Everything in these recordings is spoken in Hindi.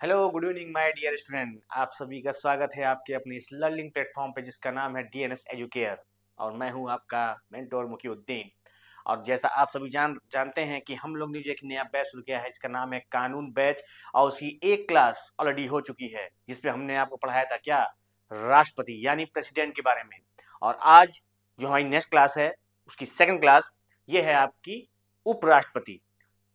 Hello good evening my dear student. आप सभी का स्वागत है आपके अपने इस लर्निंग प्लेटफॉर्म पे जिसका नाम है डीएनएस एजुकेयर। और मैं हूं आपका मेंटोर मुकीउद्दीन। और जैसा आप सभी जानते हैं कि हम लोग ने जो एक नया बैच शुरू किया है जिसका नाम है कानून बैच, और उसकी एक क्लास ऑलरेडी हो चुकी है जिसपे हमने आपको पढ़ाया था क्या, राष्ट्रपति यानी प्रेसिडेंट के बारे में। और आज जो हमारी नेक्स्ट क्लास है उसकी सेकंड क्लास, ये है आपकी उपराष्ट्रपति।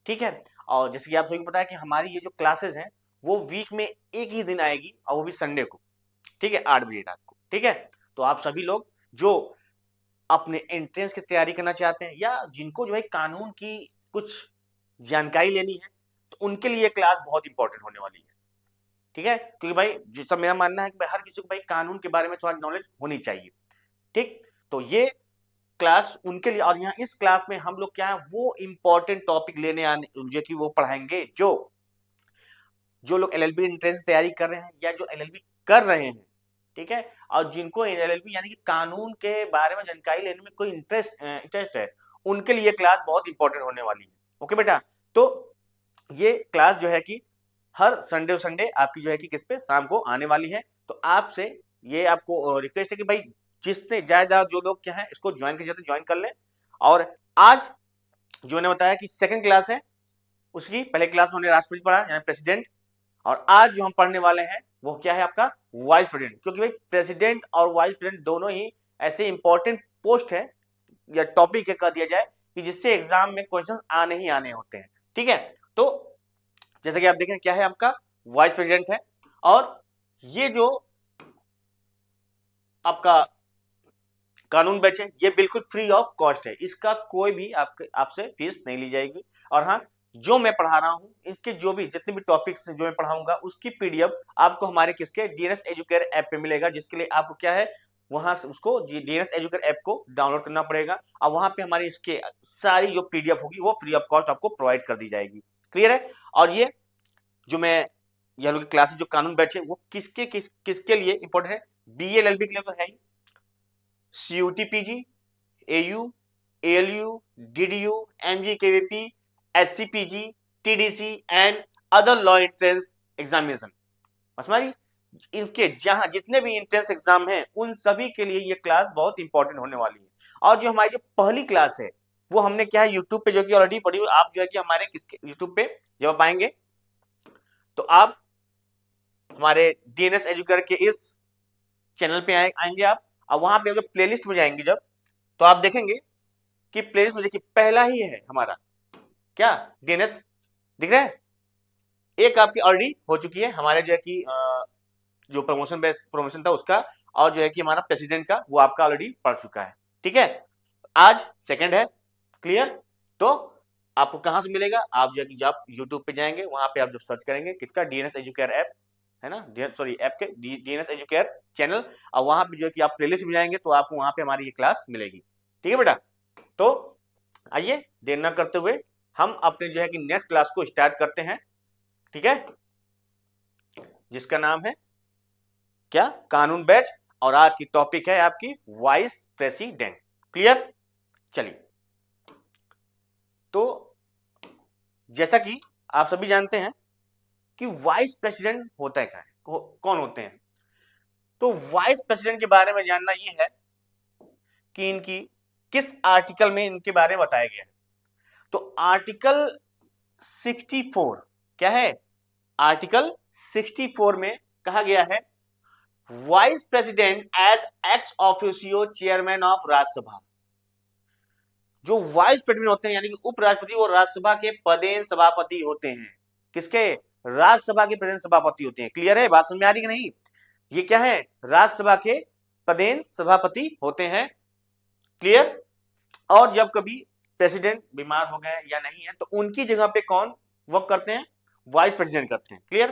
ठीक है। और जैसे कि आप सभी को पता है कि हमारी ये जो क्लासेस हैं वो वीक में एक ही दिन आएगी और वो भी संडे को। ठीक है, 8 बजे रात को। ठीक है। तो आप सभी लोग जो अपने एंट्रेंस की तैयारी करना चाहते हैं या जिनको जो है कानून की कुछ जानकारी लेनी है, तो उनके लिए क्लास बहुत इंपॉर्टेंट होने वाली है। ठीक है, क्योंकि भाई जैसा मेरा मानना है कि भाई हर किसी को भाई कानून के बारे में थोड़ा नॉलेज होनी चाहिए। ठीक। तो ये क्लास उनके लिए, और यहाँ इस क्लास में हम लोग क्या है वो इंपॉर्टेंट टॉपिक लेने आने जो कि वो पढ़ाएंगे, जो जो लोग एलएलबी एंट्रेंस की तैयारी कर रहे हैं या जो एलएलबी कर रहे हैं। ठीक है। और जिनको एलएलबी यानी कि कानून के बारे में जानकारी लेने में कोई इंटरेस्ट है, उनके लिए क्लास बहुत इंपॉर्टेंट होने वाली है। ओके बेटा। तो ये क्लास जो है कि हर संडे संडे आपकी जो है कि किस पे शाम को आने वाली है। तो आपसे ये आपको रिक्वेस्ट है कि भाई जिसने ज्यादा जो लोग क्या है इसको ज्वाइन कर जाते ज्वाइन कर लें। और आज जो मैंने बताया कि सेकंड क्लास है, उसकी पहले क्लास में हमने राष्ट्रपति पढ़ा यानी प्रेसिडेंट, और आज जो हम पढ़ने वाले हैं वो क्या है आपका वाइस प्रेसिडेंट। क्योंकि भाई प्रेसिडेंट और वाइस प्रेसिडेंट दोनों ही ऐसे इंपॉर्टेंट पोस्ट है या टॉपिक है कह दिया जाए कि जिससे एग्जाम में क्वेश्चंस आने ही आने होते हैं। ठीक है। तो जैसे कि आप देखें क्या है आपका वाइस प्रेसिडेंट है, और ये जो आपका कानून बैच है ये बिल्कुल फ्री ऑफ कॉस्ट है, इसका कोई भी आपसे फीस नहीं ली जाएगी। और हाँ, जो मैं पढ़ा रहा हूँ इसके जो भी जितने भी टॉपिक्स जो मैं पढ़ाऊंगा उसकी पीडीएफ आपको हमारे किसके डीएनएस एजुकेयर ऐप पे मिलेगा, जिसके लिए आपको क्या है वहां से उसको डीएनएस एजुकेयर ऐप को डाउनलोड करना पड़ेगा, और वहां पे हमारी इसके सारी जो पीडीएफ होगी वो फ्री ऑफ कॉस्ट आपको प्रोवाइड कर दी जाएगी। क्लियर है। और ये जो मैं यह लोग क्लासेस जो कानून बैच है वो किसके लिए इंपॉर्टेंट है, बीएलएलबी के लिए तो है ही, CUET PG, AU, ALU, DDU, MGKVP, SCPG, TDC and other law entrance examination. हमारी इनके जहां जितने भी एंट्रेंस एग्जाम हैं उन सभी के लिए ये क्लास बहुत इंपॉर्टेंट होने वाली है। और जो हमारी जो पहली क्लास है वो हमने क्या है यूट्यूब पे जो कि ऑलरेडी पढ़ी हुई, आप जो है कि हमारे किसके यूट्यूब पे जब आप आएंगे तो आप हमारे डीएनएस एजुकेटर के इस चैनल पे आएंगे आप, और वहां पे जब प्लेलिस्ट में जाएंगे जब, तो आप देखेंगे कि प्लेलिस्ट में देखिए पहला ही है हमारा क्या डीएनएस दिख रहा है। एक आपकी ऑलरेडी हो चुकी है हमारे जो है कि जो प्रमोशन था उसका, और जो है कि हमारा प्रेसिडेंट का वो आपका ऑलरेडी पढ़ चुका है। ठीक है। आज सेकंड है। क्लियर। तो आपको कहां से मिलेगा, आप जो है कि जब यूट्यूब पे जाएंगे वहां पे आप जब सर्च करेंगे किसका डीएनएस एजुकेयर ऐप है ना, सॉरी ऐप के डीएनएस एजुकेयर चैनल, और वहां पे जो है कि आप प्लेलिस्ट में जाएंगे तो आपको वहां पे हमारी ये क्लास मिलेगी। ठीक है बेटा। तो आइए देर न करते हुए हम अपने जो है कि नेक्स्ट क्लास को स्टार्ट करते हैं। ठीक है, जिसका नाम है क्या, कानून बैच। और आज की टॉपिक है आपकी वाइस प्रेसिडेंट। क्लियर। चलिए, तो जैसा कि आप सभी जानते हैं कि वाइस प्रेसिडेंट होता है क्या है, कौन होते हैं। तो वाइस प्रेसिडेंट के बारे में जानना ये है कि इनकी किस आर्टिकल में इनके बारे में बताया गया है। तो आर्टिकल 64 क्या है, आर्टिकल 64 में कहा गया है vice president as ex officio chairman of Rajya Sabha. जो वाइस प्रेसिडेंट होते हैं यानी कि उपराष्ट्रपति वो राज्यसभा के पदेन सभापति होते हैं। किसके, राज्यसभा के पदेन सभापति होते हैं। क्लियर है, बात समझ में आ रही कि नहीं। ये क्या है, राज्यसभा के पदेन सभापति होते हैं। क्लियर। और जब कभी प्रेसिडेंट बीमार हो गए या नहीं है तो उनकी जगह पे कौन वर्क करते हैं, वाइस प्रेसिडेंट करते हैं। Clear.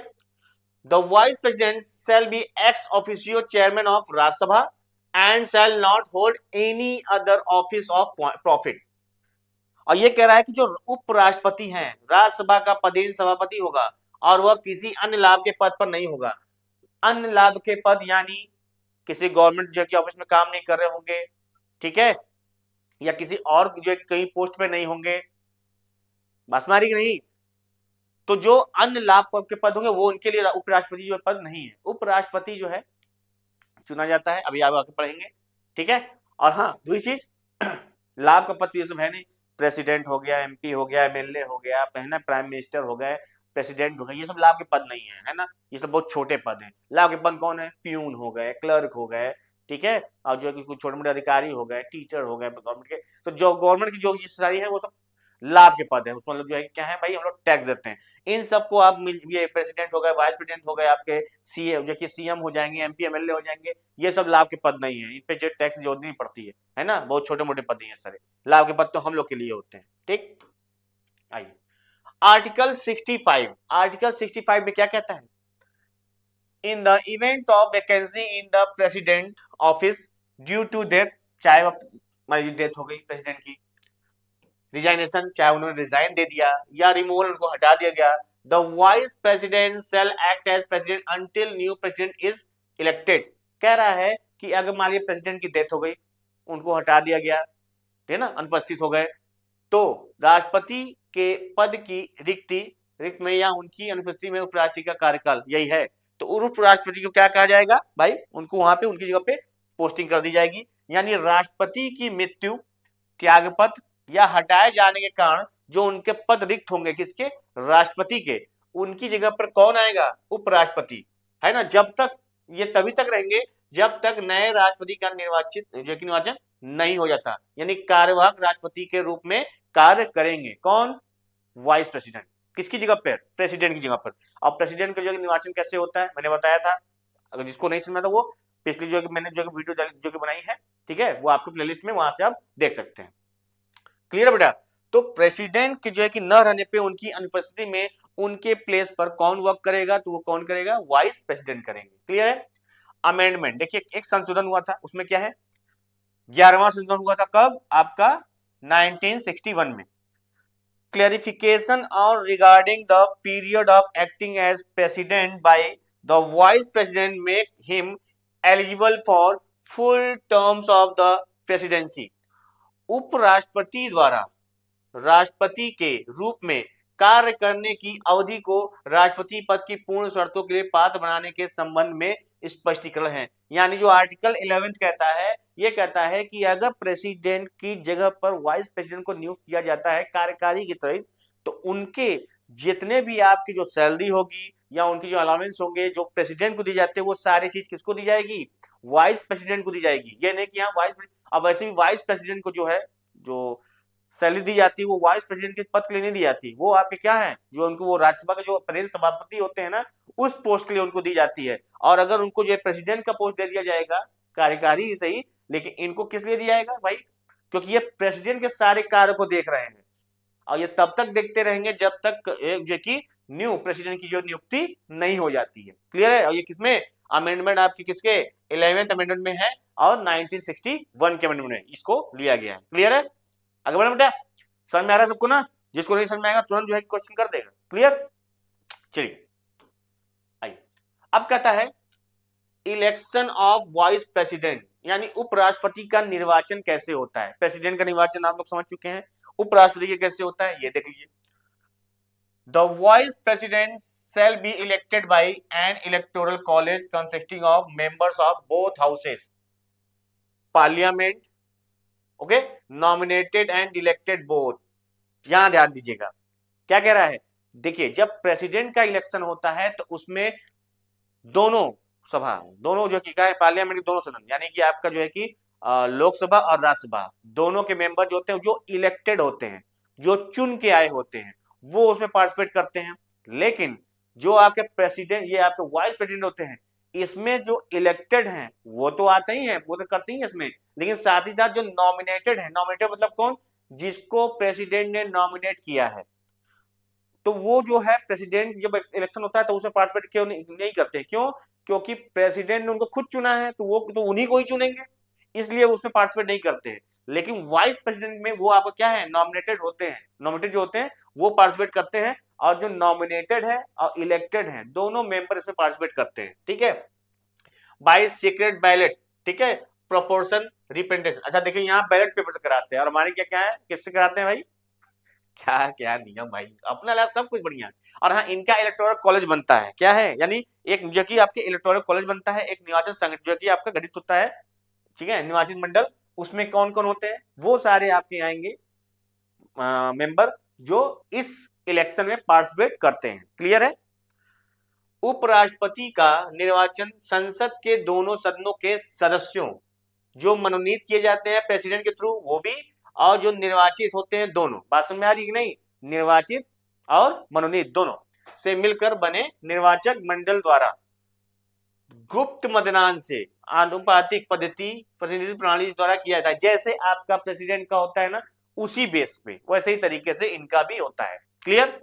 The vice president shall be x officio chairman of Rajya Sabha and shall not hold any other office of profit. और ये कह रहा है कि जो उपराष्ट्रपति हैं राज्यसभा का पदेन सभापति होगा और वह किसी अन्य लाभ के पद पर नहीं होगा। अन्य लाभ के पद यानी किसी गवर्नमेंट जो कि ऑफिस में काम नहीं कर रहे होंगे, ठीक है, या किसी और जो कहीं पोस्ट पे नहीं होंगे, बस मारी कि नहीं। तो जो अन्य लाभ के पद होंगे वो उनके लिए उपराष्ट्रपति जो पद नहीं है। उपराष्ट्रपति जो है चुना जाता है, अभी आप आगे पढ़ेंगे, ठीक है। और हाँ दूसरी चीज लाभ का पद तो ये सब है नहीं, प्रेसिडेंट हो गया, एमपी हो गया, एमएलए हो गया, है ना, प्राइम मिनिस्टर हो गए, प्रेसिडेंट हो गए, ये सब लाभ के पद नहीं है ना, ये सब बहुत छोटे पद हैं। लाभ के पद कौन है? प्यून हो गए, क्लर्क हो गए, ठीक है, और जो कि कुछ छोटे मोटे अधिकारी हो गए, टीचर हो गए गवर्नमेंट के। तो जो गवर्नमेंट की जो सारी है वो सब लाभ के पद है, उसमें मतलब जो है क्या है भाई, हम लोग टैक्स देते हैं। इन सबको आप ये प्रेसिडेंट हो गए, वाइस प्रेसिडेंट हो गए, आपके सीए जो कि सीएम हो जाएंगे, एमपी एमएलए हो जाएंगे, ये सब लाभ के पद नहीं है, इन पे जो टैक्स जोड़नी नहीं पड़ती है ना, बहुत छोटे मोटे पद ही है सारे। लाभ के पद तो हम लोग के लिए होते हैं, ठीक। आइए आर्टिकल 65, आर्टिकल 65 में क्या कहता है? In the event of vacancy in the president office due to death, चाहे हमारी डेथ हो गई प्रेसिडेंट की, रिजाइनेशन, चाहे उन्होंने रिजाइन दे दिया या रिमूवल, उनको हटा दिया गया, the vice president shall act as president until new president is elected. कह रहा है कि अगर मान लीजिए प्रेसिडेंट की डेथ हो गई, उनको हटा दिया गया, ठीक है ना, अनुपस्थित हो गए, तो राष्ट्रपति के पद की रिक्त में या उनकी अनुपस्थिति में उपराष्ट्रपति का कार्यकाल यही है, तो उपराष्ट्रपति को क्या कहा जाएगा भाई, उनको वहां पे उनकी जगह पे पोस्टिंग कर दी जाएगी। यानी राष्ट्रपति की मृत्यु, त्यागपत्र या हटाए जाने के कारण जो उनके पद रिक्त होंगे, किसके? राष्ट्रपति के, उनकी जगह पर कौन आएगा? उपराष्ट्रपति, है ना। जब तक ये तभी तक रहेंगे जब तक नए राष्ट्रपति का निर्वाचन नहीं हो जाता, यानी कार्यवाहक राष्ट्रपति के रूप में कार्य करेंगे। कौन? Vice president. किसकी जगह पर? प्रेसिडेंट की जगह पर। अब प्रेसिडेंट का जो निर्वाचन कैसे होता है मैंने बताया था, अगर जिसको नहीं समझा था वो पिछली जो मैंने जो वीडियो जो बनाई है, ठीक है, वो आपको प्लेलिस्ट में वहां से आप देख सकते हैं। क्लियर है बेटा? तो प्रेसिडेंट की जो है कि न रहने पे, उनकी अनुपस्थिति में उनके प्लेस पर कौन वर्क करेगा? तो वो कौन करेगा? वाइस प्रेसिडेंट करेंगे। क्लियर है? अमेंडमेंट देखिए, एक संशोधन हुआ था, उसमें क्या है, 11वां संशोधन हुआ था कब? आपका 1961 में। क्लैरिफिकेशन और regarding the period of acting as president by the vice president make him eligible for full terms of the presidency. उपराष्ट्रपति द्वारा राष्ट्रपति के रूप में कार्य करने की अवधि को राष्ट्रपति पद की पूर्ण शर्तों के लिए पात्र बनाने के संबंध में स्पष्टीकरण है। यानी जो आर्टिकल 11 कहता है, ये कहता है कि अगर प्रेसिडेंट की जगह पर वाइस प्रेसिडेंट को नियुक्त किया जाता है कार्यकारी के तहत, तो उनके जितने भी आपकी जो सैलरी होगी या उनकी जो अलाउंस होंगे जो प्रेसिडेंट को दी जाते हैं, वो सारी चीज किसको दी जाएगी? वाइस प्रेसिडेंट को दी जाएगी। ये नहीं कि यहाँ वाइस, अब वैसे भी वाइस प्रेसिडेंट को जो है जो सैलरी दी जाती है वो वाइस प्रेसिडेंट के पद के लिए नहीं दी जाती, वो आपके क्या है, जो उनको वो राज्यसभा के जो प्रदेश सभापति होते हैं ना, उस पोस्ट के लिए उनको दी जाती है। और अगर उनको जो प्रेसिडेंट का पोस्ट दे दिया जाएगा, कार्यकारी ही सही, लेकिन इनको किस लिए दिया जाएगा भाई? क्योंकि ये प्रेसिडेंट के सारे कार्य को देख रहे हैं, और ये तब तक देखते रहेंगे जब तक जो कि न्यू प्रेसिडेंट की जो नियुक्ति नहीं हो जाती है। क्लियर है? और ये किसमें अमेंडमेंट आपकी किसके? 11th अमेंडमेंट में है और 1961 के अमेंडमेंट में इसको लिया गया है। क्लियर है? आगे बढ़े बेटा, समझ में आ रहा है सबको ना? जिसको नहीं समझ में आएगा तुरंत जो है क्वेश्चन कर देगा। क्लियर? चलिए आइए, अब कहता है इलेक्शन ऑफ वाइस प्रेसिडेंट, यानी उपराष्ट्रपति का निर्वाचन कैसे होता है। प्रेसिडेंट का निर्वाचन आप लोग समझ चुके हैं, उपराष्ट्रपति का कैसे होता है ये देख लीजिए। The vice president shall be elected by an electoral college consisting of members of both houses parliament, okay, nominated and elected both। यहां ध्यान दीजिएगा क्या कह रहा है। देखिए, जब प्रेसिडेंट का इलेक्शन होता है तो उसमें दोनों सभा, दोनों जो कि क्या है, पार्लियामेंट के दोनों सदन, यानी कि आपका जो है कि लोकसभा और राज्यसभा दोनों के मेंबर जो होते हैं, जो इलेक्टेड होते हैं, जो चुन के आए होते हैं, वो उसमें पार्टिसिपेट करते हैं। लेकिन जो आपके प्रेसिडेंट, ये आपके वाइस प्रेसिडेंट होते हैं, इसमें जो इलेक्टेड हैं वो तो आते ही हैं, वो तो करते ही हैं इसमें, लेकिन साथ ही साथ जो नॉमिनेटेड है, नॉमिनेटेड मतलब कौन? जिसको प्रेसिडेंट ने नॉमिनेट किया है, तो वो जो है प्रेसिडेंट जब इलेक्शन होता है तो उसमें पार्टिसिपेट क्यों नहीं करते? क्यों? क्योंकि प्रेसिडेंट ने उनको खुद चुना है, तो वो तो उन्हीं को ही चुनेंगे, इसलिए उसमें पार्टिसिपेट नहीं करते हैं। लेकिन वाइस प्रेसिडेंट में वो आपको क्या है, नॉमिनेटेड होते हैं, नॉमिनेटेड जो होते हैं वो पार्टिसिपेट करते हैं, और जो नॉमिनेटेड है और इलेक्टेड है दोनों मेंबर इसमें पार्टिसिपेट करते हैं। ठीक है, बाय सीक्रेट बैलेट, ठीक है, प्रोपोर्शन रिप्रेजेंटेशन। अच्छा देखिए, यहाँ बैलेट पेपर से कराते हैं, और हमारे क्या क्या है, किससे कराते हैं भाई? क्या क्या नियम भाई, अपना लगा सब कुछ बढ़िया। और हाँ, इनका इलेक्टोरल कॉलेज बनता है, क्या है, यानी एक जो कि आपके इलेक्टोरल कॉलेज बनता है, एक निर्वाचन संघ जो कि आपका गठित होता है, ठीक है, निर्वाचन मंडल। उसमें कौन कौन होते हैं, वो सारे आपके आएंगे मेंबर जो इस इलेक्शन में पार्टिसिपेट करते हैं। क्लियर है। उपराष्ट्रपति का निर्वाचन संसद के दोनों सदनों के सदस्यों जो मनोनीत किए जाते हैं प्रेसिडेंट के थ्रू वो भी, और जो निर्वाचित होते हैं दोनों, बात समझ में आ रही कि नहीं, निर्वाचित और मनोनीत दोनों से मिलकर बने निर्वाचक मंडल द्वारा गुप्त मतदान से आनुपातिक पद्धति प्रतिनिधि प्रणाली द्वारा किया जाता है। जैसे आपका प्रेसिडेंट का होता है ना, उसी बेस पे वैसे ही तरीके से इनका भी होता है। क्लियर।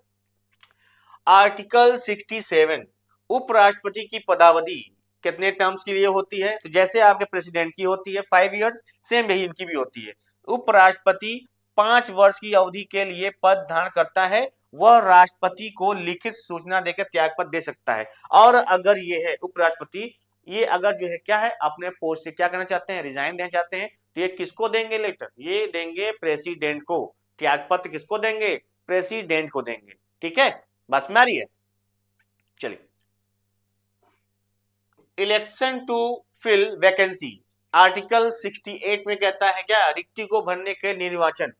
आर्टिकल 67 उपराष्ट्रपति की पदावधि कितने टर्म्स के लिए होती है, तो जैसे आपके प्रेसिडेंट की होती है 5 इयर्स, सेम यही इनकी भी होती है। उपराष्ट्रपति 5 वर्ष की अवधि के लिए पद धारण करता है, वह राष्ट्रपति को लिखित सूचना देकर त्यागपत्र दे सकता है। और अगर ये है उपराष्ट्रपति, ये अगर जो है क्या है अपने पोस्ट से क्या करना चाहते हैं, रिजाइन देना चाहते हैं, तो ये किसको देंगे लेटर, ये देंगे प्रेसिडेंट को। त्यागपत्र किसको देंगे, प्रेसिडेंट को देंगे। ठीक है, बस में आ रही है। चलिए, election to fill vacancy, article 68 में कहता है क्या, रिक्ति को भरने के निर्वाचन।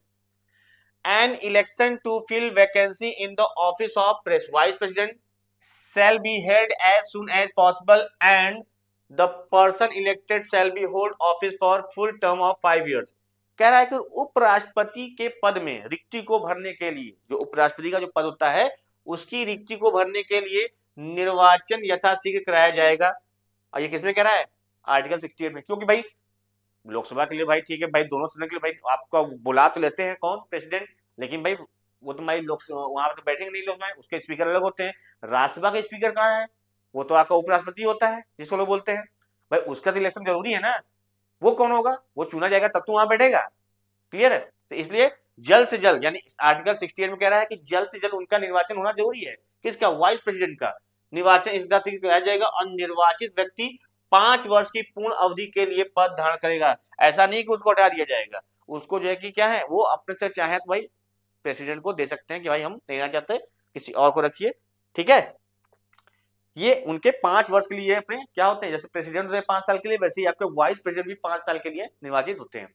An election to fill vacancy in the office of vice president shall be held as soon as possible and the person elected shall be hold office for full term of 5 years। कह रहा है कि उपराष्ट्रपति के पद में रिक्ति को भरने के लिए, जो उपराष्ट्रपति का जो पद होता है उसकी रिक्ति को भरने के लिए निर्वाचन यथाशीघ्र कराया जाएगा। और ये किसमें कह रहा है, आर्टिकल 68 में। क्योंकि भाई लोकसभा के लिए भाई ठीक है भाई, दोनों सदन के लिए भाई आपका बुला तो लेते हैं कौन, प्रेसिडेंट, लेकिन भाई वो तो भाई लोग वहां पर तो बैठेंगे नहीं लोग, उसके स्पीकर अलग होते हैं। राज्यसभा का स्पीकर कहाँ है, वो तो आपका उपराष्ट्रपति होता है जिसको लोग बोलते हैं। भाई उसका तो इलेक्शन जरूरी है ना, वो कौन होगा, वो चुना जाएगा तब तो वहां बैठेगा। क्लियर है। तो इसलिए जल्द से जल्द, यानी आर्टिकल 68 में कह रहा है कि जल्द से जल्द उनका निर्वाचन होना जरूरी है। किसका, वाइस प्रेसिडेंट का निर्वाचन इस तरह से कराया जाएगा, और निर्वाचित व्यक्ति 5 वर्ष की पूर्ण अवधि के लिए पद धारण करेगा। ऐसा नहीं कि उसको हटा दिया जाएगा, उसको जो है कि क्या है, वो अपने से चाहे तो भाई प्रेसिडेंट को दे सकते हैं कि भाई हम देना चाहते हैं, किसी और को रखिए। ठीक है, ये उनके 5 वर्ष के लिए अपने क्या होते हैं, जैसे प्रेसिडेंट होते हैं 5 साल के लिए, वैसे ही आपके वाइस प्रेसिडेंट भी 5 साल के लिए निर्वाचित होते हैं।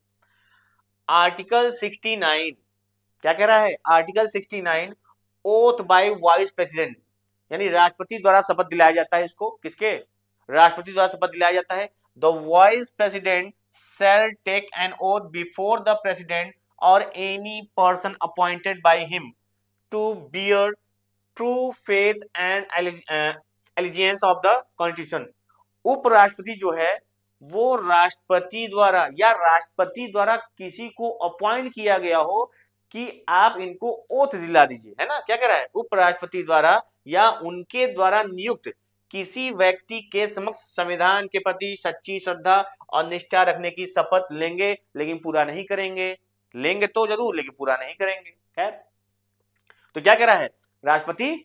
आर्टिकल 69 क्या कह रहा है, article 69 oath by vice president, यानी राष्ट्रपति द्वारा शपथ दिलाया जाता है इसको, किसके, राष्ट्रपति द्वारा शपथ दिलाया जाता है। The vice president shall take an oath before the president or any person appointed by him to bear true faith and allegiance of the constitution. उपराष्ट्रपति जो है वो राष्ट्रपति द्वारा या राष्ट्रपति द्वारा किसी को अपॉइंट किया गया हो कि आप इनको ओथ दिला दीजिए, है ना, क्या कह रहा है, उपराष्ट्रपति द्वारा या उनके द्वारा नियुक्त किसी व्यक्ति के समक्ष संविधान के प्रति सच्ची श्रद्धा और निष्ठा रखने की शपथ लेंगे, लेकिन पूरा नहीं करेंगे, लेंगे तो जरूर लेकिन पूरा नहीं करेंगे। खैर, तो क्या कह रहा है, राष्ट्रपति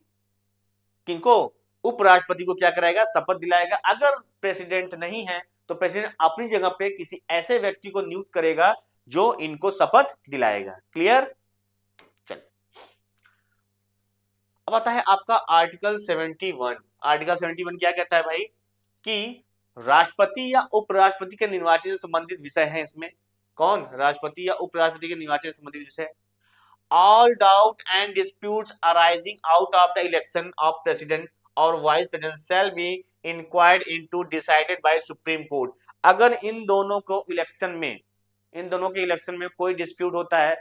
किनको, उपराष्ट्रपति को क्या कराएगा, शपथ दिलाएगा। अगर प्रेसिडेंट नहीं है तो प्रेसिडेंट अपनी जगह पे किसी ऐसे व्यक्ति को नियुक्त करेगा जो इनको शपथ दिलाएगा। क्लियर। चल, अब आता है आपका आर्टिकल 71। आर्टिकल 71 क्या कहता है भाई, कि राष्ट्रपति या उपराष्ट्रपति के निर्वाचन से संबंधित विषय है इसमें। कौन, राष्ट्रपति या उपराष्ट्रपति के निर्वाचन से संबंधित विषय। All doubt and disputes arising out of the election of president or vice president shall be inquired into decided by Supreme Court। अगर इन दोनों को इलेक्शन में, इन दोनों के इलेक्शन में कोई डिस्प्यूट होता है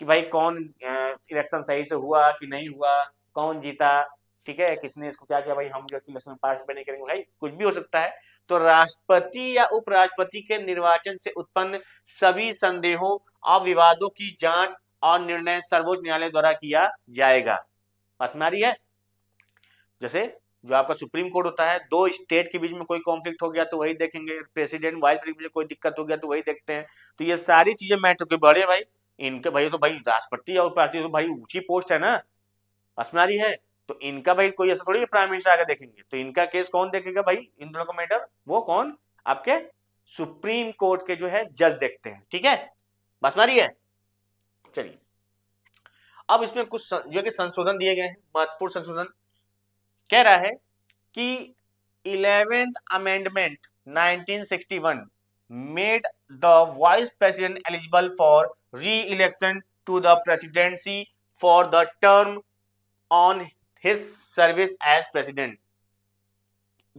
कि भाई कौन इलेक्शन सही से हुआ कि नहीं हुआ, कौन जीता, ठीक है, किसने इसको क्या किया, भाई हम जो इलेक्शन में पार्टिसिपेट नहीं करेंगे, भाई कुछ भी हो सकता है। तो राष्ट्रपति या उपराष्ट्रपति के निर्वाचन से उत्पन्न सभी संदेहों और विवादों की जांच और निर्णय सर्वोच्च न्यायालय द्वारा किया जाएगा। समझ में आ रही है। जैसे जो आपका सुप्रीम कोर्ट होता है, दो स्टेट के बीच में कोई कॉन्फ्लिक्ट हो गया तो वही देखेंगे, प्रेसिडेंट वाइस प्रेसिडेंट में कोई दिक्कत हो गया तो वही देखते हैं। तो ये सारी चीजें मैटर के बड़े भाई, इनके भाई तो भाई राष्ट्रपति और उपराष्ट्रपति तो भाई ऊंची पोस्ट है ना, समझ में आ रही है। तो इनका भाई कोई ऐसा थोड़ी प्राइम मिनिस्टर आकर देखेंगे, तो इनका केस कौन देखेगा भाई, इन दोनों का मैटर, वो कौन, आपके सुप्रीम कोर्ट के जो है जज देखते हैं। ठीक है, बस में आ रही है। चलिए, अब इसमें कुछ जो कि संशोधन दिए गए हैं, महत्वपूर्ण संशोधन। कह रहा है कि 11th amendment 1961 made the vice president eligible for re election to the presidency for the term on his service as president.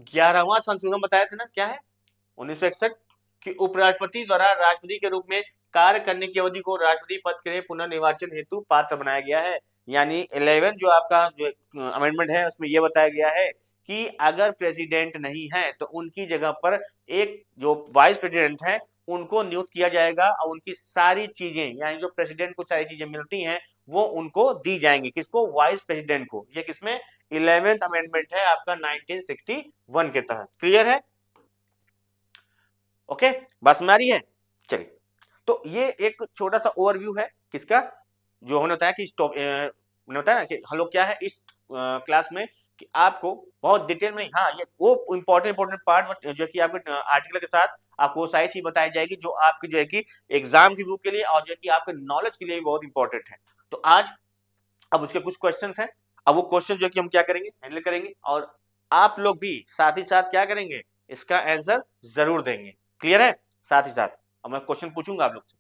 11वां संशोधन बताया था ना, क्या है 1961 कि उपराष्ट्रपति द्वारा राष्ट्रपति के रूप में कार्य करने की अवधि को राष्ट्रपति पद के लिए पुनर्निर्वाचन हेतु पात्र बनाया गया है। यानी 11 जो आपका जो अमेंडमेंट है उसमें यह बताया गया है कि अगर प्रेसिडेंट नहीं है तो उनकी जगह पर एक जो वाइस प्रेसिडेंट है उनको नियुक्त किया जाएगा और उनकी सारी चीजें, यानी जो प्रेसिडेंट को सारी चीजें मिलती हैं वो उनको दी जाएंगी। किसको? वाइस प्रेसिडेंट को। ये किसमें? 11th अमेंडमेंट है आपका 1961 के तहत। क्लियर है? ओके, बस में आ रही है। चलिए, तो ये एक छोटा सा ओवरव्यू है किसका, जो हमने बताया कि मैंने बताया कि हम लोग क्या है इस क्लास में कि आपको बहुत डिटेल में, हाँ ये वो इंपॉर्टेंट पार्ट जो कि आपके आर्टिकल के साथ आपको सारी चीज बताई जाएगी जो आपके जो है कि एग्जाम की बुक के लिए और जो है कि आपके नॉलेज के लिए भी बहुत इंपॉर्टेंट है। तो आज अब उसके कुछ क्वेश्चंस हैं, अब वो क्वेश्चन जो कि हम क्या करेंगे, हैंडल करेंगे, और आप लोग भी साथ ही साथ क्या करेंगे, इसका आंसर जरूर देंगे। क्लियर है? साथ ही साथ अब मैं क्वेश्चन पूछूंगा आप लोग से।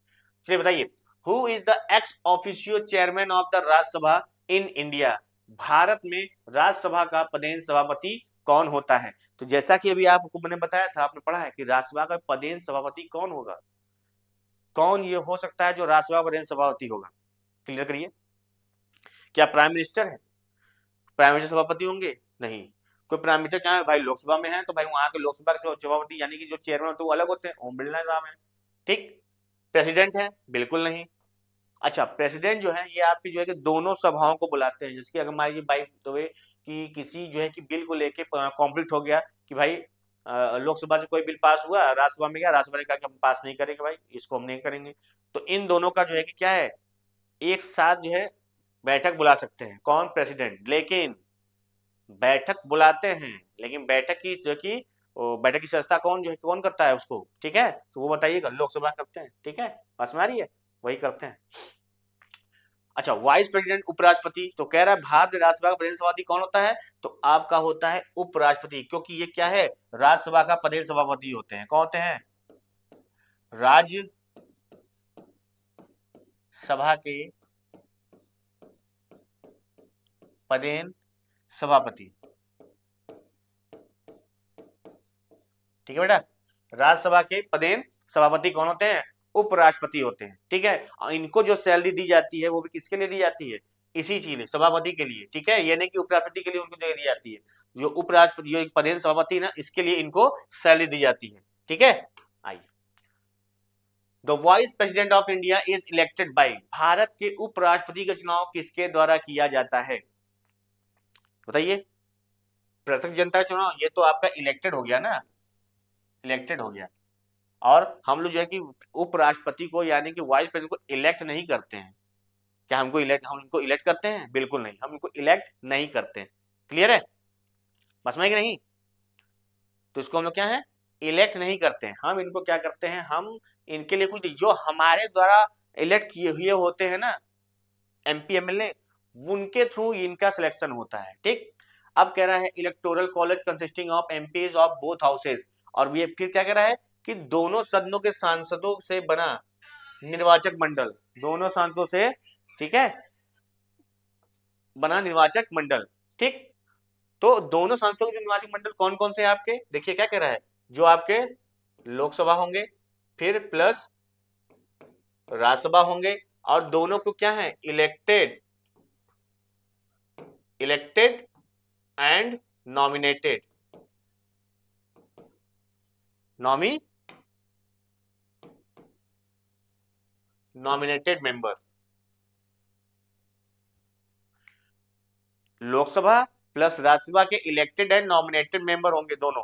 चलिए बताइए, who is the x officio chairman of the Rajya Sabha in India? Bharat में राज्यसभा का पदेन सभापति कौन होता है? तो जैसा कि अभी आपको मैंने बताया था, आपने पढ़ा है कि राज्यसभा का पदेन सभापति कौन होगा, कौन ये हो सकता है जो राज्यसभा पदेन सभापति होगा? क्लियर करिए। क्या प्राइम मिनिस्टर है? प्राइम मिनिस्टर सभापति होंगे? नहीं। कोई प्राइम मिनिस्टर क्या है भाई, लोकसभा में है तो भाई वहां के लोकसभा के सभापति यानी कि जो चेयरमैन होते हैं वो अलग होते हैं, ओम बिरला साहब है। ठीक। प्रेसिडेंट है? बिल्कुल नहीं। अच्छा, प्रेसिडेंट जो है ये आपकी जो है कि दोनों सभाओं को बुलाते हैं। जैसे कि अगर मान लीजिए बाई द वे कि किसी जो है कि बिल को लेके कॉन्फ्लिक्ट हो गया कि भाई लोकसभा से कोई बिल पास हुआ, राज्यसभा में गया, राज्यसभा ने कहा कि हम पास नहीं करेंगे भाई, इसको हम नहीं करेंगे, तो इन दोनों का जो है कि क्या है, एक साथ जो है बैठक बुला सकते हैं। कौन? प्रेसिडेंट। लेकिन बैठक बुलाते हैं, लेकिन बैठक की जो कि बैठक की संस्था कौन जो है कौन करता है उसको? ठीक है, तो वो बताइएगा। लोकसभा करते हैं। ठीक है, बस में आ रही है, वही करते हैं। अच्छा, वाइस प्रेसिडेंट उपराष्ट्रपति, तो कह रहा है भारत राज्यसभा का प्रधान सभापति कौन होता है? तो आपका होता है उपराष्ट्रपति, क्योंकि ये क्या है, राज्यसभा का प्रधान सभापति होते हैं। कौन होते हैं? राज्य सभा के प्रधान सभापति। ठीक है बेटा, राज्यसभा के प्रधान सभापति कौन होते हैं? उपराष्ट्रपति होते हैं। ठीक है, और इनको जो सैलरी दी जाती है वो भी किसके लिए दी जाती है? इसी चीज सभापति के लिए। ठीक है, ये नहीं कि उपराष्ट्रपति के लिए उनको जगह दी जाती है, जो उपराष्ट्रपति जो प्रधान सभापति ना, इसके लिए इनको सैलरी दी जाती है। ठीक है, आइए, the vice president of India is elected by, Bharat के उपराष्ट्रपति का चुनाव किसके द्वारा किया जाता है? बताइए। प्रत्यक्ष जनता चुनाव, ये तो आपका इलेक्टेड हो गया ना, इलेक्टेड हो गया। और हम लोग जो है कि उपराष्ट्रपति को यानी कि वाइस प्रेसिडेंट को इलेक्ट नहीं करते हैं। क्या हम इनको इलेक्ट करते हैं? बिल्कुल नहीं, हम इनको इलेक्ट नहीं करते हैं। क्लियर है? बस में कि नहीं? तो इसको हम लोग क्या है, इलेक्ट नहीं करते हैं। हम इनको क्या करते हैं, हम इनके लिए कुछ जो हमारे द्वारा इलेक्ट किए हुए होते हैं ना, एमपी एमएलए, उनके थ्रू इनका सिलेक्शन होता है। ठीक। अब कह रहा है electoral college consisting of MPs of both houses, और ये फिर क्या कह रहा है कि दोनों सदनों के सांसदों से बना निर्वाचक मंडल, दोनों सांसदों से, ठीक है, बना निर्वाचक मंडल। ठीक। तो दोनों सांसदों के निर्वाचक मंडल कौन कौन से आपके, देखिए क्या कह रहा है, जो आपके लोकसभा होंगे, फिर प्लस राज्यसभा होंगे, और दोनों को क्या है, elected, elected and nominated, nominated member. Lok Sabha plus Rajya Sabha के इलेक्टेड एंड नॉमिनेटेड मेंबर होंगे दोनों।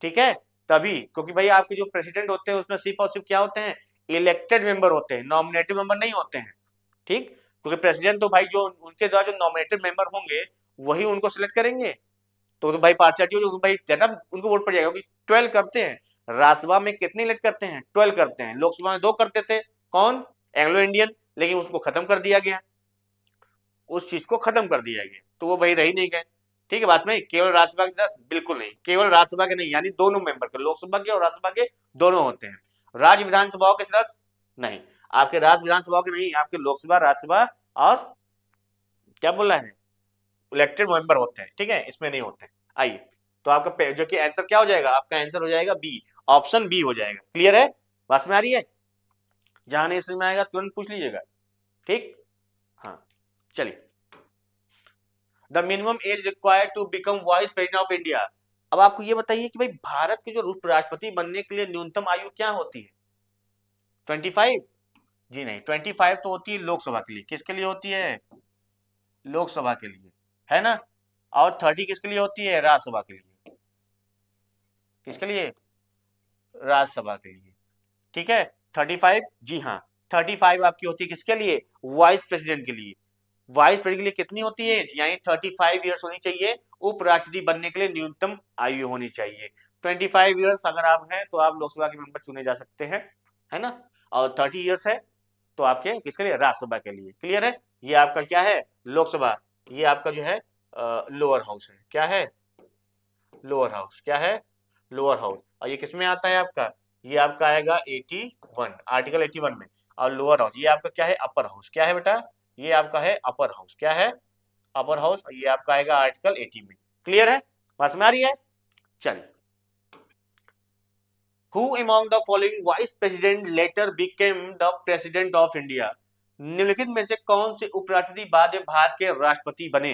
ठीक है, तभी, क्योंकि भाई आपके जो प्रेसिडेंट होते हैं उसमें सिर्फ और सिर्फ क्या होते हैं, इलेक्टेड मेंबर होते हैं, नॉमिनेटेड मेंबर नहीं होते हैं। ठीक, क्योंकि प्रेसिडेंट तो भाई जो उनके द्वारा जो नॉमिनेटेड मेंबर होंगे वही उनको सिलेक्ट करेंगे, तो भाई पार्शियलिटी हो, भाई ज्यादा उनको वोट पड़ जाएगा, क्योंकि 12 करते हैं। राज्यसभा में कितने इलेक्ट करते हैं? 12 करते हैं। लोकसभा में 2 करते थे, कौन? एंग्लो इंडियन, लेकिन उसको खत्म कर दिया गया। उस चीज को खत्म कर दिया गया, तो वो भाई रही नहीं गए। ठीक है बात में, केवल राज्यसभा के सदस्य बिल्कुल नहीं, केवल राज्यसभा के नहीं, यानी दोनों मेंबर के, लोकसभा के और राज्यसभा के दोनों होते हैं। राज्य विधानसभाओं के सदस्य नहीं, आपके राज्य विधानसभाओं के नहीं, आपके लोकसभा, राज्यसभा और क्या बोला है, इलेक्टेड मेंबर होते हैं। ठीक है, इसमें नहीं होते। आइए, तो आपका जो कि आंसर क्या हो जाएगा, आपका आंसर हो जाएगा बी, ऑप्शन बी हो जाएगा। क्लियर है, बात में आ रही है? जहां नहीं समझ में आएगा तुरंत पूछ लीजिएगा। ठीक, हाँ चलिए। The minimum age required to become vice president of India. अब आपको ये बताइए कि भाई भारत के जो उपराष्ट्रपति बनने के लिए न्यूनतम आयु क्या होती है? 25? जी नहीं, 25 तो होती है लोकसभा के लिए। किसके लिए होती है? लोकसभा के लिए, है ना। और 30 किसके लिए होती है? राज्यसभा के लिए। किसके लिए? राज्यसभा के लिए। ठीक है, 35, जी हाँ, 35 आपकी होती है किसके लिए? वाइस प्रेसिडेंट के लिए। वाइस प्रेसिडेंट के लिए कितनी होती है? यानी 35 ईयर्स होनी चाहिए। उपराष्ट्रपति बनने के लिए न्यूनतम आयु होनी चाहिए। 25 ईयर्स अगर आप हैं तो आप लोकसभा के मेंबर चुने जा सकते हैं, है ना। और 30 ईयर्स है तो आपके किसके लिए? राज्यसभा के लिए। क्लियर है, ये आपका क्या है? लोकसभा। ये आपका जो है लोअर हाउस है। क्या है? Lower house. क्या है? Lower house. और ये किसमें आता है आपका? ये आपका आएगा 81, आर्टिकल 81 में। और लोअर हाउस ये आपका क्या है? Upper house. क्या है बेटा? ये आपका है अपर हाउस। क्या है? Upper house. ये आपका आएगा आर्टिकल 80 में। क्लियर है, समझ में आ रही है? चलिए, Who among the following vice president later became the president of India? निम्नलिखित में से कौन से उपराष्ट्रपति बाद में भारत के राष्ट्रपति बने?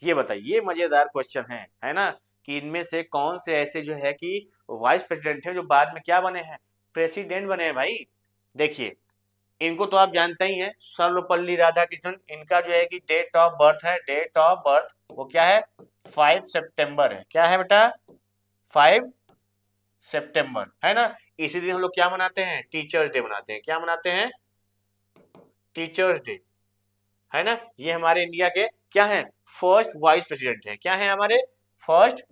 ये बताइए, ये मजेदार क्वेश्चन है ना, कि इनमें से कौन से ऐसे जो है कि वाइस प्रेसिडेंट है जो बाद में क्या बने हैं? प्रेसिडेंट बने हैं भाई। देखिए, इनको तो आप जानते ही हैं, सर्वपल्ली राधाकृष्णन। इनका जो है कि डेट ऑफ बर्थ है, डेट ऑफ बर्थ वो क्या है? 5 सितंबर है। क्या है बेटा? 5 सितंबर, है ना। इसी दिन हम लोग क्या मनाते हैं? टीचर्स डे मनाते हैं। क्या मनाते हैं? टीचर्स डे, है ना। ये हमारे इंडिया के क्या है? फर्स्ट वाइस प्रेसिडेंट है। क्या है हमारे? First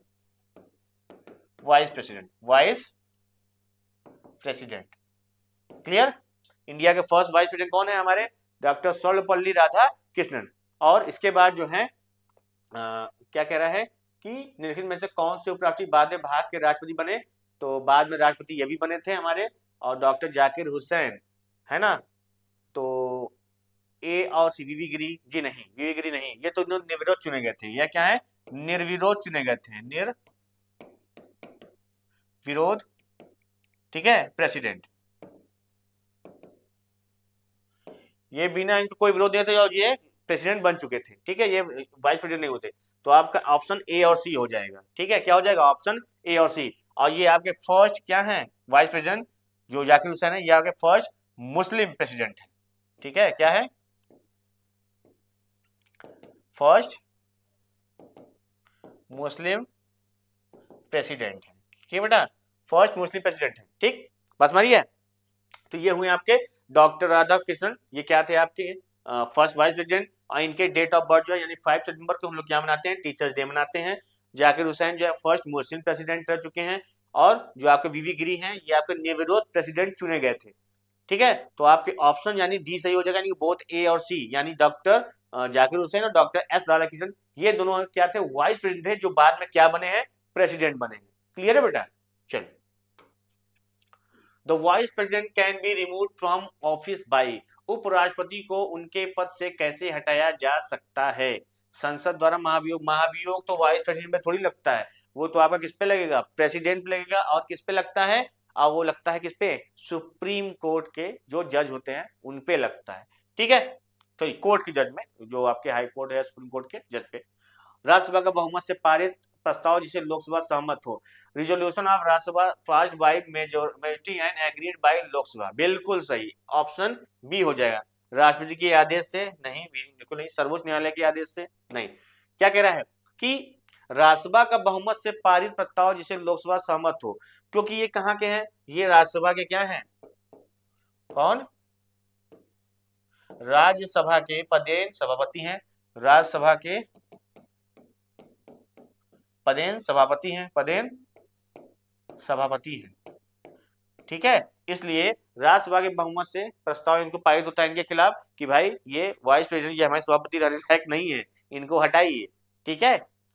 vice president, vice president. Clear, India के फर्स्ट वाइस प्रेसिडेंट कौन है हमारे? डॉक्टर सर्वपल्ली राधाकृष्णन। और इसके बाद जो है क्या कह रहा है कि निम्नलिखित में से कौन से उपराष्ट्रपति बाद में भारत के राष्ट्रपति बने? तो बाद में राष्ट्रपति ये भी बने थे हमारे, और डॉक्टर जाकिर हुसैन, है ना। तो ए और सी, वीवी गिरी जी नहीं, वीवी गिरी नहीं, ये तो निर्विरोध चुने गए थे। यह क्या है? निर्विरोध चुने गए थे, निर्विरोध। ठीक है, प्रेसिडेंट। ये बिना इनको कोई विरोध नहीं थे और ये प्रेसिडेंट बन चुके थे। ठीक है, ये वाइस प्रेसिडेंट नहीं होते। तो आपका ऑप्शन ए और सी हो जाएगा। ठीक है, क्या हो जाएगा? ऑप्शन ए और सी। और ये आपके फर्स्ट क्या है? वाइस प्रेसिडेंट जो जाकिर हुसैन है, ये आपके फर्स्ट मुस्लिम प्रेसिडेंट है। ठीक है, क्या है? फर्स्ट मुस्लिम प्रेसिडेंट है। ठीक है बेटा, फर्स्ट मुस्लिम प्रेसिडेंट है। ठीक, बस मारिए। तो ये हुए आपके डॉक्टर राधाकृष्णन, ये क्या थे आपके? First vice president. और इनके डेट ऑफ बर्थ जो है यानी 5 सितंबर को हम लोग क्या मनाते हैं? टीचर्स डे मनाते हैं। जाकिर हुसैन जो है फर्स्ट मुस्लिम प्रेसिडेंट रह चुके हैं। और जो आपके वीवी गिरी हैं ये आपके निर्विरोध प्रेसिडेंट चुने गए थे। ठीक है, तो आपके ऑप्शन यानी डी सही हो जाएगा, यानी बोथ ए और सी, यानी डॉक्टर जाकिर हुसैन और डॉक्टर एस राधाकृष्णन, ये दोनों क्या थे? वाइस प्रेसिडेंट थे, जो बाद में क्या बने हैं? प्रेसिडेंट बने हैं। क्लियर है बेटा? चलिए, the vice president can be remove from office by. उपराष्ट्रपति को उनके पद से कैसे हटाया जा सकता है? संसद द्वारा महाभियोग। महाभियोग तो वाइस प्रेसिडेंट पे थोड़ी लगता है, वो तो आपका किस पे लगेगा? प्रेसिडेंट पे लगेगा। और किस पे लगता है? और वो लगता है किस पे? सुप्रीम कोर्ट के जो जज होते हैं उन पे लगता है। ठीक है, तो कोर्ट की जज में, जो आपके हाई कोर्ट है, सुप्रीम कोर्ट के जज पे। राज्यसभा का बहुमत से पारित प्रस्ताव जिसे लोकसभा सहमत हो। Resolution of Rajya Sabha passed by majority and agreed by Lok Sabha. बिल्कुल सही, ऑप्शन बी हो जाएगा। राष्ट्रपति के आदेश से नहीं, बिल्कुल नहीं। सर्वोच्च न्यायालय के आदेश से नहीं। क्या कह रहा है कि राज्यसभा का बहुमत से पारित प्रस्ताव जिसे लोकसभा सहमत हो, क्योंकि ये कहाँ के हैं? ये राज्यसभा के क्या हैं? कौन? राज्यसभा के पदेन सभापति हैं। राज्यसभा के पदेन सभापति हैं, पदेन सभापति हैं। ठीक है, इसलिए राज्यसभा के बहुमत से प्रस्ताव इनको पारित होता है इनके खिलाफ कि भाई ये वाइस प्रेसिडेंट ये हमारे सभापति हैक नहीं है, इनको हटाइए। ठीक है,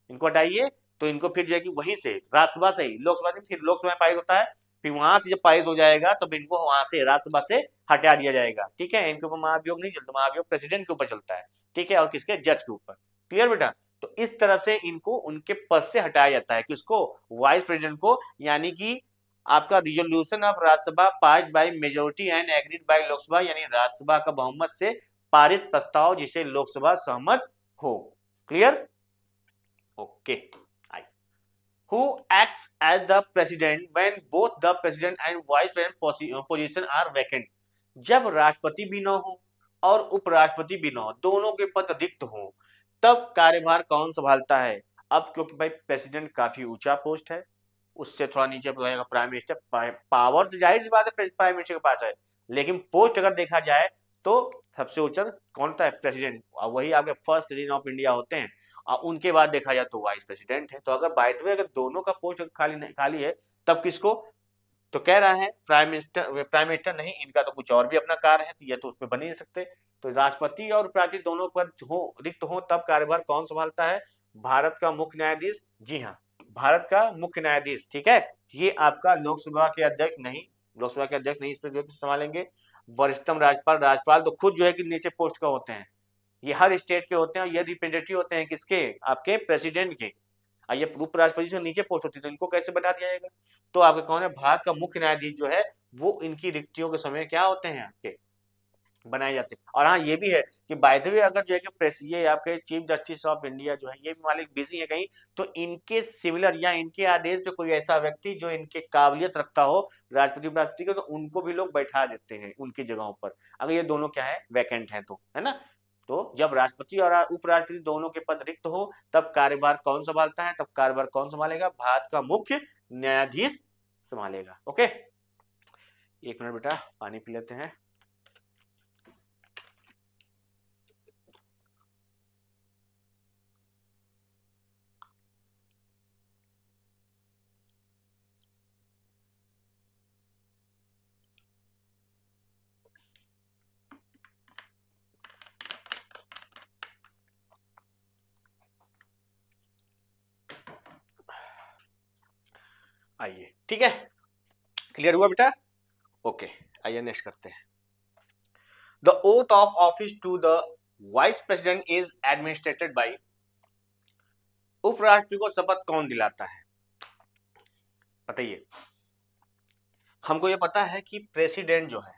इनको हटाइए। तो इनको फिर जो है कि वहीं से राज्यसभा से ही लोकसभा नहीं, फिर लोकसभा में पारित होता है, फिर वहां से जब पारित हो जाएगा तब इनको वहां से राज्यसभा से हटा दिया जाएगा। ठीक है, इनके ऊपर महाभियोग नहीं चलता, महाभियोग प्रेसिडेंट के ऊपर चलता है। ठीक है, और किसके, जज के ऊपर। क्लियर बेटा? तो इस तरह से इनको उनके पद से हटाया जाता है, किसको, वाइस प्रेसिडेंट को। यानी कि आपका resolution of Rajya Sabha pass by majority and agreed by Lok Sabha, यानी राज्यसभा का बहुमत से पारित प्रस्ताव जिसे लोकसभा सहमत हो। Clear? Okay. Who acts as the president when both the president and vice president position are vacant? जब राष्ट्रपति भी न हो और उपराष्ट्रपति भी न हो, दोनों के पद रिक्त हो, तब कार्यभार कौन संभालता है? अब क्योंकि भाई प्रेसिडेंट काफी ऊंचा पोस्ट है, उससे थोड़ा नीचे जाएगा प्राइम मिनिस्टर। पावर तो जाहिर सी बात है प्राइम मिनिस्टर के पास है, लेकिन पोस्ट अगर देखा जाए तो सबसे ऊंचा कौन था? प्रेसिडेंट। और वही आपके फर्स्ट सिटीजन ऑफ इंडिया होते हैं, और उनके बाद देखा जाए तो वाइस प्रेसिडेंट है। तो अगर बाय द वे अगर दोनों का पोस्ट खाली है, तब किसको? तो कह रहा है प्राइम मिनिस्टर नहीं, इनका तो कुछ और भी अपना कार्य है, तो ये तो उसमें बन ही नहीं सकते। तो राष्ट्रपति और उपराष्ट्रपति दोनों पद हो रिक्त हो, तब कार्यभार कौन संभालता है? भारत का मुख्य न्यायाधीश। जी हाँ, भारत का मुख्य न्यायाधीश। ठीक है, ये आपका लोकसभा के अध्यक्ष नहीं, लोकसभा के अध्यक्ष नहीं इस पर जो संभालेंगे। वरिष्ठतम राज्यपाल, राज्यपाल तो खुद जो है कि नीचे पोस्ट का होते हैं, ये हर स्टेट के होते हैं, और ये रिप्रेजेंटेटिव होते हैं किसके? आपके प्रेसिडेंट के। और ये उपराष्ट्रपति से नीचे पोस्ट होती है, तो इनको कैसे बैठा दिया जाएगा? तो आपके कौन है? भारत का मुख्य न्यायाधीश जो है वो इनकी रिक्तियों के समय क्या होते हैं? आपके बनाए जाते हैं। और हाँ, ये भी है कि बाय द वे अगर जो है कि ये आपके चीफ जस्टिस ऑफ इंडिया जो है ये भी मालिक बिजी है कहीं, तो इनके सिमिलर या इनके आदेश पे कोई ऐसा व्यक्ति जो इनके काबिलियत रखता हो राष्ट्रपति उपराष्ट्रपति को, तो उनको भी लोग बैठा देते हैं उनकी जगहों पर, अगर ये दोनों क्या है, वैकेंट है तो, है ना? तो जब राष्ट्रपति और उपराष्ट्रपति दोनों के पद रिक्त हो, तब कार्यभार कौन संभालता है? तब कार्यभार कौन संभालेगा? भारत का मुख्य न्यायाधीश संभालेगा। ओके, एक मिनट बेटा, पानी पी लेते हैं। आइए, ठीक है, क्लियर हुआ बेटा? ओके, आइए नेक्स्ट करते हैं। The oath of office to the vice president is administered by, उपराष्ट्रपति को शपथ कौन दिलाता है? बताइए। हमको ये पता है कि प्रेसिडेंट जो है,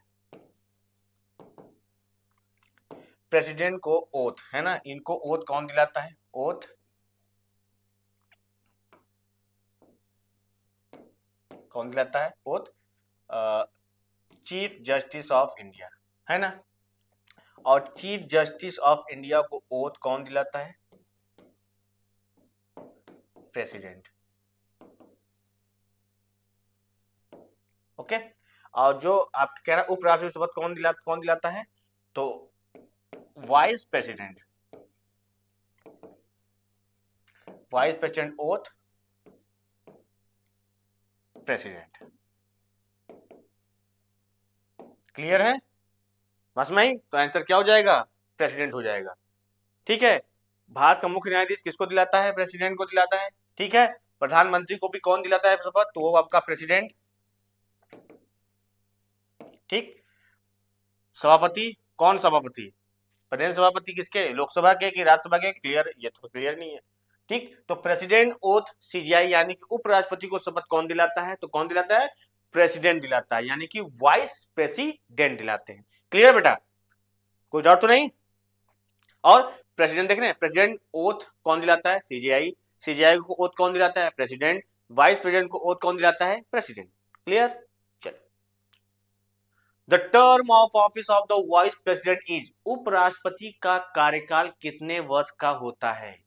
प्रेसिडेंट को ओथ है ना, इनको ओथ कौन दिलाता है? ओथ कौन दिलाता है? Oath chief justice of India, है ना? और चीफ जस्टिस ऑफ इंडिया को ओथ कौन दिलाता है? प्रेसिडेंट। ओके, और जो आप कह रहे हैं उपराष्ट्रपति शपथ कौन दिलाता है? तो vice president. Vice president oath president. Clear है? बस में ही तो आंसर क्या हो जाएगा? प्रेसिडेंट हो जाएगा। ठीक है, भारत का मुख्य न्यायाधीश किसको दिलाता है? प्रेसिडेंट को दिलाता है। ठीक है, प्रधानमंत्री को भी कौन दिलाता है शपथ? तो वो आपका प्रेसिडेंट। ठीक, सभापति कौन? सभापति प्रधान सभापति किसके? लोकसभा के कि राज्यसभा के? क्लियर? ये तो क्लियर नहीं है। ठीक, तो प्रेसिडेंट ओथ सीजीआई यानी कि उपराष्ट्रपति को शपथ कौन दिलाता है? तो कौन दिलाता है? प्रेसिडेंट दिलाता है, यानी कि वाइस प्रेसिडेंट दिलाते हैं। क्लियर बेटा? कोई डाउट तो नहीं? और प्रेसिडेंट देख रहे हैं, प्रेसिडेंट ओथ कौन दिलाता है? सीजीआई। सीजीआई को ओथ कौन दिलाता है? प्रेसिडेंट। वाइस प्रेसिडेंट को ओथ कौन दिलाता है? President. Clear? The term of office of the vice president is, उपराष्ट्रपति का कार्यकाल कितने वर्ष का होता है?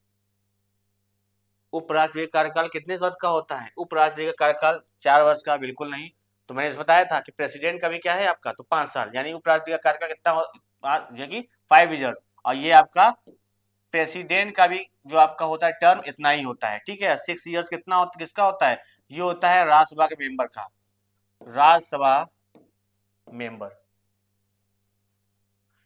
उपराष्ट्रपति का कार्यकाल कितने वर्ष का होता है? उपराष्ट्रपति का कार्यकाल 4 वर्ष का? बिल्कुल नहीं। तो मैंने बताया था कि प्रेसिडेंट का भी क्या है आपका, तो 5 साल, यानी उपराष्ट्रपति का कार्यकाल कितना? 5 इयर्स। और ये आपका प्रेसिडेंट का भी जो आपका होता है टर्म इतना ही होता है। ठीक है, 6 इयर्स कितना किसका होता है? ये होता है राज्यसभा के मेंबर का। राज्यसभा मेंबर,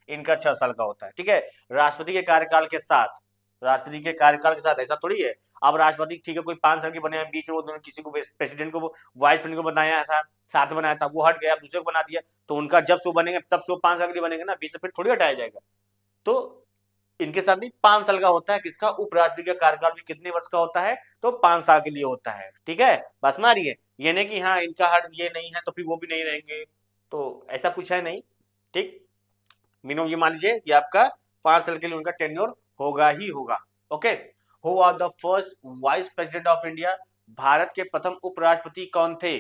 इनका 6 साल का होता है। ठीक है, राष्ट्रपति के कार्यकाल के साथ, राष्ट्रपति के कार्यकाल के साथ ऐसा थोड़ी है अब राष्ट्रपति ठीक है कोई 5 साल के बने हैं, बीच में वो दोनों किसी को प्रेसिडेंट को वाइस प्रेसिडेंट को बनाया था, साथ में बनाया था, वो हट गया दूसरे को बना दिया, तो उनका जब से वो बनेंगे तब से वो 5 साल के लिए बनेंगे ना, बीच से फिर थोड़ी हटाया जाएगा। तो इनके साथ नहीं 5 साल का होता है किसका, उपराष्ट्रपति का कार्यकाल भी कितने वर्ष का होता है, तो 5 साल के लिए होता है। ठीक है, बस में आ रही है, ये नहीं कि हाँ इनका हट ये नहीं है तो फिर वो भी नहीं रहेंगे, तो ऐसा कुछ है नहीं। ठीक, मिनिमम ये मान लीजिए कि आपका 5 साल के लिए उनका टेन्योर होगा ही होगा। Okay, who are the first vice president of India, Bharat के प्रथम उपराष्ट्रपति कौन थे,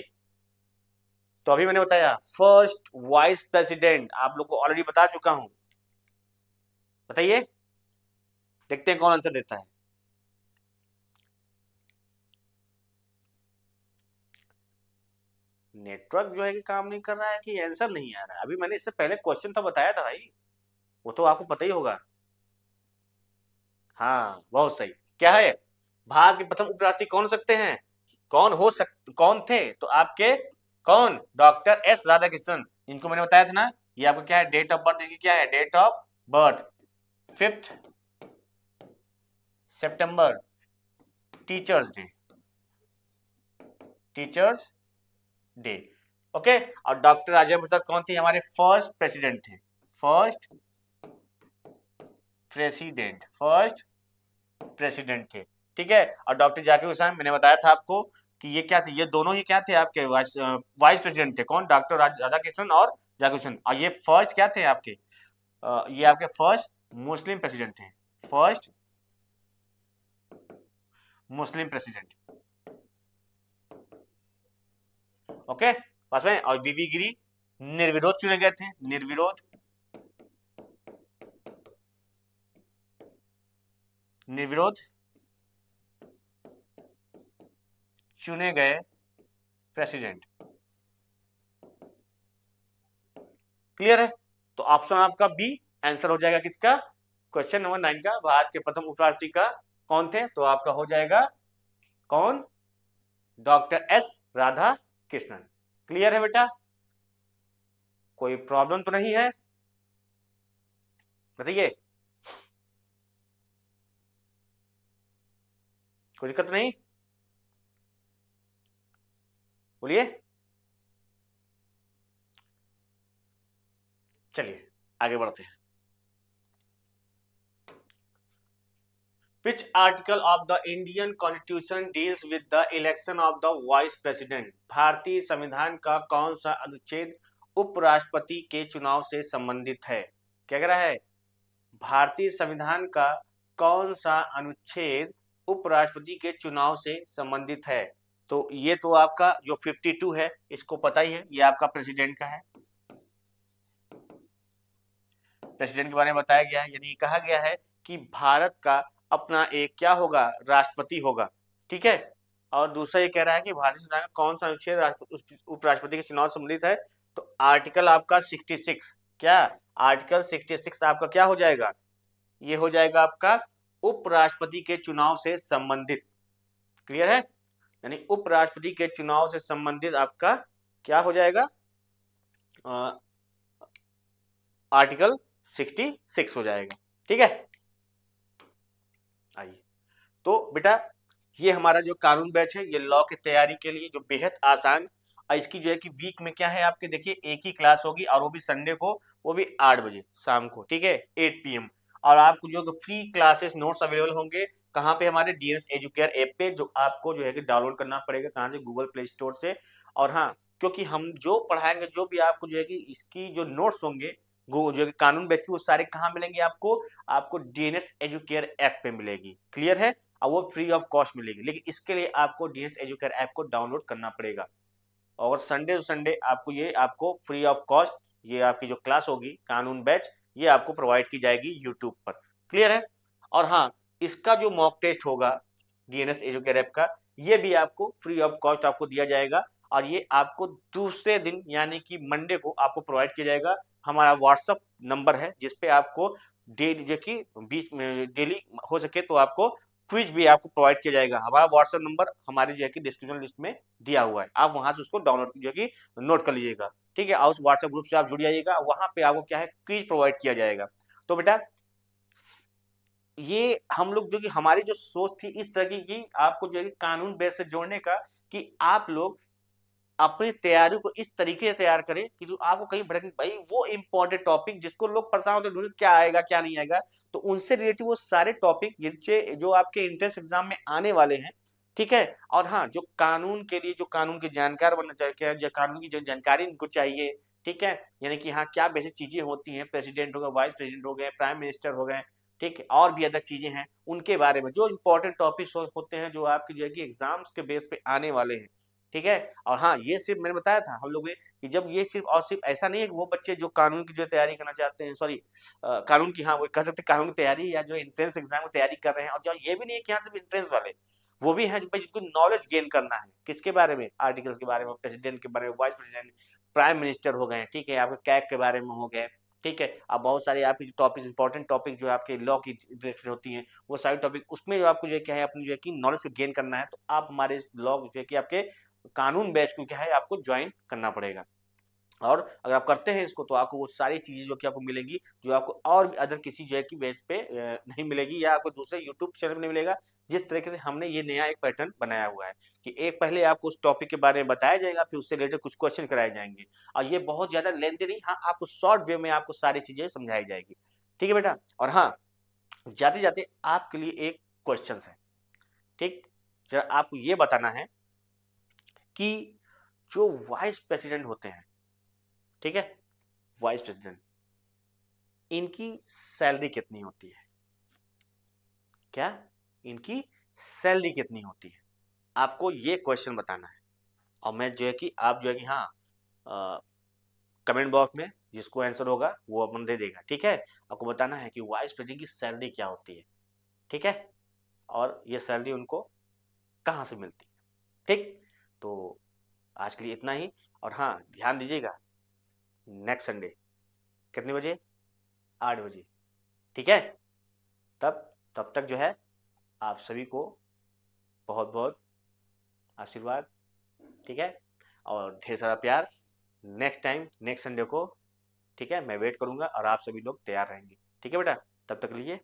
तो अभी मैंने बताया फर्स्ट वाइस प्रेसिडेंट, आप लोग को ऑलरेडी बता चुका हूं, बताइए, देखते हैं कौन आंसर देता है। नेटवर्क जो है कि काम नहीं कर रहा है कि आंसर नहीं आ रहा है, अभी मैंने इससे पहले क्वेश्चन तो बताया था भाई, वो तो आपको पता ही होगा। हाँ बहुत सही, क्या है, भारत के प्रथम उपराष्ट्रपति कौन हो सकते हैं, कौन थे, तो आपके कौन, डॉक्टर एस राधाकृष्णन, जिनको मैंने बताया था ना, ये आपका क्या है, डेट ऑफ बर्थ, क्या है, डेट ऑफ बर्थ 5 सितंबर, teachers day, teachers day. Okay, और डॉक्टर राजेंद्र प्रसाद कौन थे, हमारे फर्स्ट प्रेसिडेंट थे, फर्स्ट प्रेसिडेंट थे। ठीक है, और डॉक्टर जाकिर हुसैन मैंने बताया था आपको कि ये क्या थे, ये दोनों ही क्या थे आपके वाइस प्रेसिडेंट थे, कौन, डॉक्टर राधाकृष्णन और जाकिर हुसैन, और ये फर्स्ट क्या थे आपके, ये आपके फर्स्ट मुस्लिम प्रेसिडेंट थे, फर्स्ट मुस्लिम प्रेसिडेंट। ओके, पास में, और वीवी गिरी निर्विरोध चुने गए थे, निर्विरोध चुने गए प्रेसिडेंट। क्लियर है, तो ऑप्शन आपका बी आंसर हो जाएगा किसका, क्वेश्चन नंबर 9 का, भारत के प्रथम उपराष्ट्रपति का कौन थे, तो आपका हो जाएगा कौन, doctor S Radha Krishnan. Clear है बेटा, कोई प्रॉब्लम तो नहीं है, बताइए, कोई दिक्कत नहीं, बोलिए, चलिए आगे बढ़ते हैं। Which article of the Indian Constitution deals with the election of the Vice President? भारतीय संविधान का कौन सा अनुच्छेद उपराष्ट्रपति के चुनाव से संबंधित है, क्या कह रहा है, भारतीय संविधान का कौन सा अनुच्छेद उपराष्ट्रपति के चुनाव से संबंधित है, तो ये तो आपका जो 52 है इसको पता ही है, ये आपका प्रेसिडेंट का है, प्रेसिडेंट के बारे में बताया गया है, यानी कहा गया है कि भारत का अपना एक क्या होगा, राष्ट्रपति होगा। ठीक है, और दूसरा ये कह रहा है कि भारतीय संविधान का कौन सा अनुच्छेद उपराष्ट्रपति के चुनाव से संबंधित है, तो आर्टिकल आपका 66, क्या आर्टिकल 66 आपका क्या हो जाएगा, ये हो जाएगा आपका उपराष्ट्रपति के चुनाव से संबंधित। क्लियर है, यानी उपराष्ट्रपति के चुनाव से संबंधित आपका क्या हो जाएगा, आर्टिकल 66 हो जाएगा। ठीक है, आइए, तो बेटा ये हमारा जो कानून बैच है ये लॉ की तैयारी के लिए जो बेहद आसान, और इसकी जो है कि वीक में क्या है आपके, देखिए एक ही क्लास होगी और वो भी संडे को, वो भी 8 बजे शाम को, ठीक है 8 PM, और आपको जो फ्री क्लासेस नोट्स अवेलेबल होंगे कहाँ पे, हमारे डीएनएस एजुकेयर ऐप पे, जो आपको जो है कि डाउनलोड करना पड़ेगा कहाँ से, गूगल प्ले स्टोर से। और हाँ, क्योंकि हम जो पढ़ाएंगे, जो भी आपको जो है कि इसकी जो नोट्स होंगे जो है कानून बैच की, वो सारे कहाँ मिलेंगे आपको डीएनएस एजुकेयर ऐप पे मिलेगी। क्लियर है, और वो फ्री ऑफ कॉस्ट मिलेगी, लेकिन इसके लिए आपको डीएनएस एजुकेयर ऐप को डाउनलोड करना पड़ेगा, और संडे टू संडे आपको फ्री ऑफ कॉस्ट ये आपकी जो क्लास होगी कानून बैच, ये आपको प्रोवाइड की जाएगी यूट्यूब पर। क्लियर है, और हाँ इसका जो मॉक टेस्ट होगा डीएनएस एजुकेयर ऐप का, ये भी आपको फ्री ऑफ कॉस्ट आपको दिया जाएगा, और ये आपको दूसरे दिन यानी कि मंडे को आपको प्रोवाइड किया जाएगा। हमारा व्हाट्सअप नंबर है जिसपे आपको डेली जो कि 20 डेली हो सके तो आपको क्विज भी आपको प्रोवाइड किया जाएगा। हमारा व्हाट्सएप नंबर हमारे जो है कि डिस्क्रिप्शन लिस्ट में दिया हुआ है, आप वहां से उसको डाउनलोड जो है कि नोट कर लीजिएगा। ठीक है, और उस व्हाट्सएप ग्रुप से आप जुड़ जाइएगा, वहां पे आपको क्या है क्विज प्रोवाइड किया जाएगा। तो बेटा ये हम लोग जो कि हमारी जो सोच थी इस तरह की आपको जो है कानून बेस से जोड़ने का, कि आप लोग अपनी तैयारी को इस तरीके से तैयार करें कि जो आपको कहीं भटक भाई वो इंपॉर्टेंट टॉपिक जिसको लोग परेशान होते हैं क्या आएगा क्या नहीं आएगा, तो उनसे रिलेटेड वो सारे टॉपिक जो आपके एंट्रेंस एग्जाम में आने वाले हैं, ठीक है। और हाँ, जो कानून के लिए जो कानून के जानकार बनना चाहिए, जो कानून की जो जानकारी इनको चाहिए, ठीक है, यानी कि हाँ क्या बेसिक चीजें होती हैं, प्रेसिडेंट हो गए, वाइस प्रेसिडेंट हो गए, प्राइम मिनिस्टर हो गए, ठीक है, और भी अदर चीजें हैं, उनके बारे में जो इंपॉर्टेंट टॉपिक्स होते हैं जो आपके जो है कि एग्जाम्स के बेस पे आने वाले हैं, ठीक है। और हाँ, ये सिर्फ मैंने बताया था हम लोग कि जब ये सिर्फ और सिर्फ ऐसा नहीं है कि वो बच्चे जो कानून की जो तैयारी करना चाहते हैं, सॉरी कानून की, हाँ वो कह सकते हैं कानून की तैयारी या जो एंट्रेंस एग्जाम की तैयारी कर रहे हैं, और जो ये भी नहीं है कि यहाँ सिर्फ एंट्रेंस वाले, वो भी हैं जो भाई जिनको नॉलेज गेन करना है किसके बारे में, आर्टिकल्स के बारे में, प्रेसिडेंट के बारे में, वाइस प्रेसिडेंट, प्राइम मिनिस्टर हो गए, ठीक है, आपके कैग के बारे में हो गए, ठीक है। अब बहुत सारे आपके जो टॉपिक इंपॉर्टेंट टॉपिक जो आपके लॉ की रिलेटेड होती हैं, वो सारी टॉपिक उसमें जो आपको जो है क्या है अपनी जो है कि नॉलेज को गेन करना है, तो आप हमारे लॉ जो है कि आपके कानून बैच को क्या है आपको ज्वाइन करना पड़ेगा। और अगर आप करते हैं इसको तो आपको वो सारी चीजें जो कि आपको मिलेंगी जो आपको और भी अदर किसी जो है कि बेस पे नहीं मिलेगी, या आपको दूसरे यूट्यूब चैनल में नहीं मिलेगा। जिस तरीके से हमने ये नया एक पैटर्न बनाया हुआ है कि एक पहले आपको उस टॉपिक के बारे में बताया जाएगा, फिर उससे रिलेटेड कुछ क्वेश्चन कराए जाएंगे, और ये बहुत ज्यादा लेंथी नहीं, हाँ आपको शॉर्ट वे में आपको सारी चीजें समझाई जाएगी, ठीक है बेटा। और हाँ, जाते जाते आपके लिए एक क्वेश्चन है, ठीक, जरा आपको ये बताना है कि जो वाइस प्रेसिडेंट होते हैं, ठीक है, वाइस प्रेसिडेंट, इनकी सैलरी कितनी होती है, क्या इनकी सैलरी कितनी होती है, आपको ये क्वेश्चन बताना है। और मैं जो है कि आप जो है कि हाँ कमेंट बॉक्स में जिसको आंसर होगा वो अपन दे देगा, ठीक है। आपको बताना है कि वाइस प्रेसिडेंट की सैलरी क्या होती है, ठीक है, और ये सैलरी उनको कहाँ से मिलती है, ठीक। तो आज के लिए इतना ही, और हाँ ध्यान दीजिएगा नेक्स्ट संडे कितने बजे, 8 बजे, ठीक है। तब तब तक जो है आप सभी को बहुत बहुत आशीर्वाद, ठीक है, और ढेर सारा प्यार। नेक्स्ट टाइम नेक्स्ट संडे को, ठीक है, मैं वेट करूंगा और आप सभी लोग तैयार रहेंगे, ठीक है बेटा। तब तक के लिए